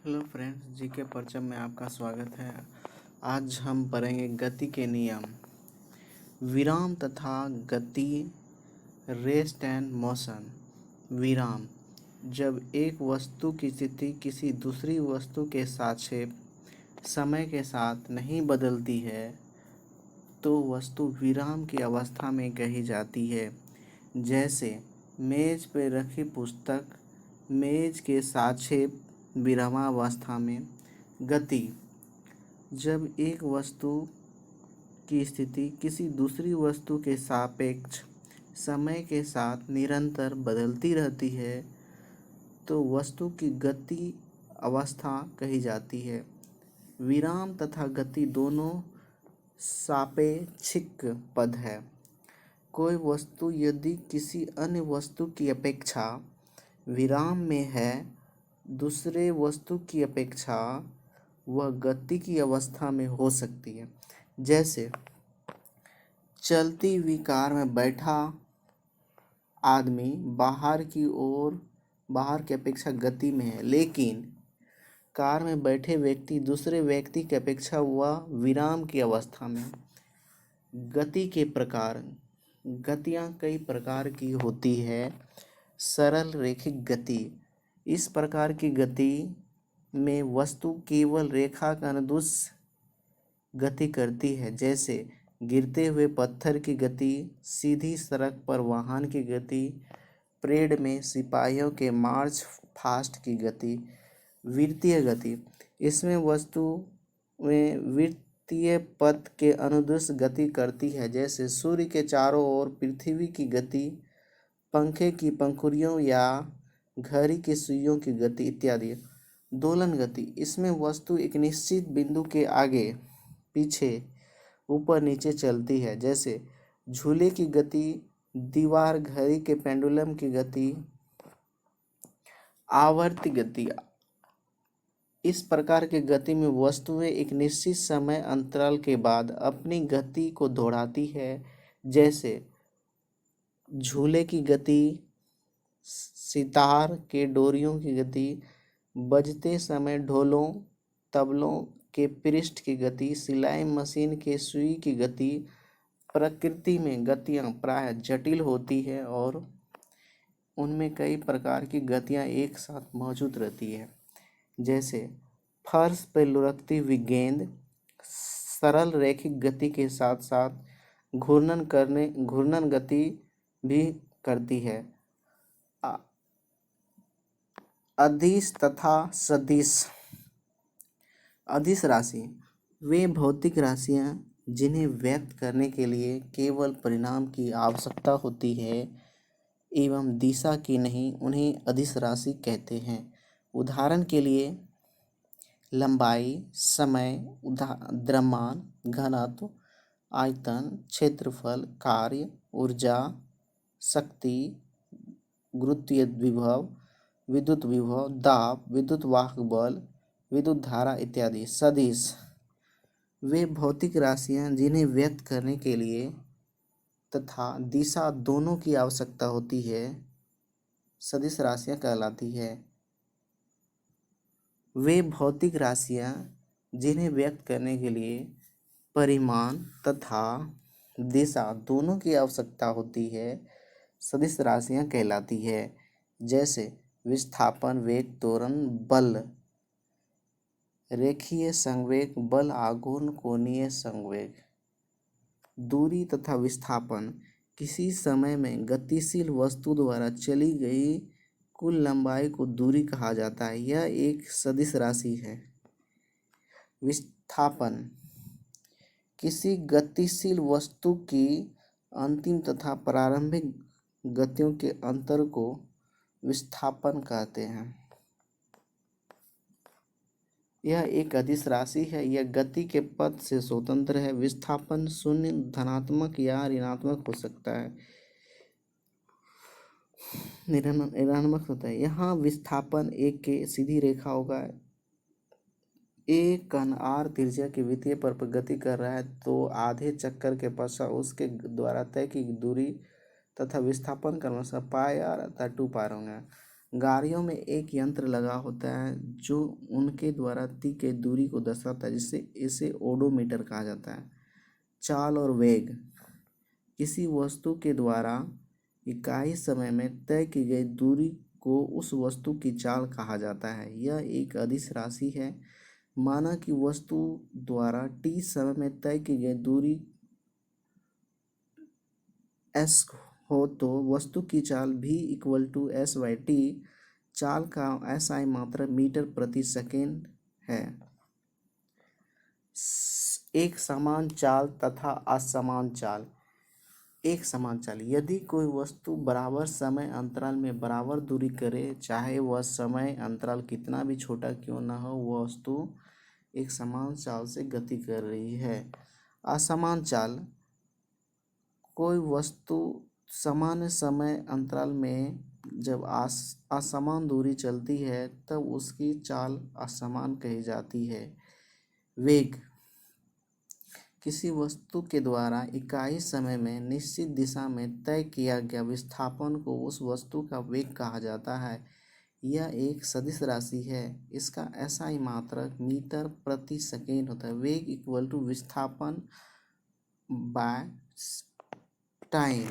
Hello friends, जी के परचम में आपका स्वागत है। आज हम पढ़ेंगे गति के नियम, विराम तथा गति, रेस्ट एंड मोशन। विराम: जब एक वस्तु की स्थिति किसी दूसरी वस्तु के सापेक्ष समय के साथ नहीं बदलती है तो वस्तु विराम की अवस्था में कही जाती है। जैसे मेज पर रखी पुस्तक मेज के सापेक्ष विरामावस्था में। गति: जब एक वस्तु की स्थिति किसी दूसरी वस्तु के सापेक्ष समय के साथ निरंतर बदलती रहती है तो वस्तु की गति अवस्था कही जाती है। विराम तथा गति दोनों सापेक्षिक पद है। कोई वस्तु यदि किसी अन्य वस्तु की अपेक्षा विराम में है, दूसरे वस्तु की अपेक्षा वह गति की अवस्था में हो सकती है। जैसे चलती हुई कार में बैठा आदमी बाहर की अपेक्षा गति में है, लेकिन कार में बैठे व्यक्ति दूसरे व्यक्ति की अपेक्षा वह विराम की अवस्था में। गति के प्रकार: गतियाँ कई प्रकार की होती है। सरल रैखिक गति: इस प्रकार की गति में वस्तु केवल रेखा का अनुदिश गति करती है, जैसे गिरते हुए पत्थर की गति, सीधी सड़क पर वाहन की गति, परेड में सिपाहियों के मार्च फास्ट की गति। वृत्तीय गति: इसमें वस्तु में वृत्तीय पथ के अनुदिश गति करती है, जैसे सूर्य के चारों ओर पृथ्वी की गति, पंखे की पंखुड़ियों या घड़ी की सुइयों की गति इत्यादि। दोलन गति: इसमें वस्तु एक निश्चित बिंदु के आगे पीछे ऊपर नीचे चलती है, जैसे झूले की गति, दीवार, घड़ी के पेंडुलम की गति। आवर्ती गति: इस प्रकार की गति में वस्तुएं एक निश्चित समय अंतराल के बाद अपनी गति को दोहराती है, जैसे झूले की गति, सितार के डोरियों की गति, बजते समय ढोलों तबलों के पृष्ठ की गति, सिलाई मशीन के सुई की गति। प्रकृति में गतियाँ प्रायः जटिल होती है और उनमें कई प्रकार की गतियाँ एक साथ मौजूद रहती है, जैसे फर्श पर लुढ़कती हुई गेंद सरल रैखिक गति के साथ साथ घूर्णन गति भी करती है। अदिश तथा सदिश। अदिश राशि: वे भौतिक राशियाँ जिन्हें व्यक्त करने के लिए केवल परिमाण की आवश्यकता होती है एवं दिशा की नहीं, उन्हें अदिश राशि कहते हैं। उदाहरण के लिए लंबाई, समय, द्रव्यमान, घनत्व, आयतन, क्षेत्रफल, कार्य, ऊर्जा, शक्ति, गुरुत्वीय विभव, विद्युत विभव, दाब, विद्युत वाहक बल, विद्युत धारा इत्यादि। सदिश: वे भौतिक राशियाँ जिन्हें व्यक्त करने के लिए तथा दिशा दोनों की आवश्यकता होती है, सदिश राशियाँ कहलाती है। वे भौतिक राशियाँ जिन्हें व्यक्त करने के लिए परिमाण तथा दिशा दोनों की आवश्यकता होती है, सदिश राशियाँ कहलाती है। जैसे विस्थापन, वेग, त्वरण, बल, रेखीय संवेग, बल आघूर्ण, कोणीय संवेग। दूरी तथा विस्थापन: किसी समय में गतिशील वस्तु द्वारा चली गई कुल लंबाई को दूरी कहा जाता है, यह एक सदिश राशि है। विस्थापन: किसी गतिशील वस्तु की अंतिम तथा प्रारंभिक गतियों के अंतर को विस्थापन कहते हैं। यह एक अदिश राशि है, यह गति के पथ से स्वतंत्र है। विस्थापन शून्य, धनात्मक या ऋणात्मक हो सकता है, ऋणात्मक होता है। यहाँ विस्थापन एक के सीधी रेखा होगा। एक कण r त्रिज्या के वृत्तीय पर गति कर रहा है तो आधे चक्कर के पश्चात उसके द्वारा तय की दूरी तथा विस्थापन क्रमशः पाई r तथा 2 पाई होंगे। गाड़ियों में एक यंत्र लगा होता है जो उनके द्वारा दी गई दूरी को दर्शाता है, जिससे इसे ओडोमीटर कहा जाता है। चाल और वेग, किसी वस्तु के द्वारा इकाई समय में तय की गई दूरी को उस वस्तु की चाल कहा जाता है। यह एक अदिश राशि है। माना कि वस्तु द्वारा t समय में तय की गई दूरी s हो तो वस्तु की चाल v = s/t। चाल का SI मात्रक मीटर प्रति सेकेंड है। एक समान चाल तथा असमान चाल। एक समान चाल, यदि कोई वस्तु बराबर समय अंतराल में बराबर दूरी करे, चाहे वह समय अंतराल कितना भी छोटा क्यों न हो, वह वस्तु एक समान चाल से गति कर रही है। असमान चाल, कोई वस्तु समान समय अंतराल में जब असमान दूरी चलती है तब उसकी चाल असमान कही जाती है। वेग, किसी वस्तु के द्वारा इकाई समय में निश्चित दिशा में तय किया गया विस्थापन को उस वस्तु का वेग कहा जाता है। यह एक सदिश राशि है। इसका SI मात्रक मीटर प्रति सेकेंड होता है। वेग = विस्थापन बाय टाइम।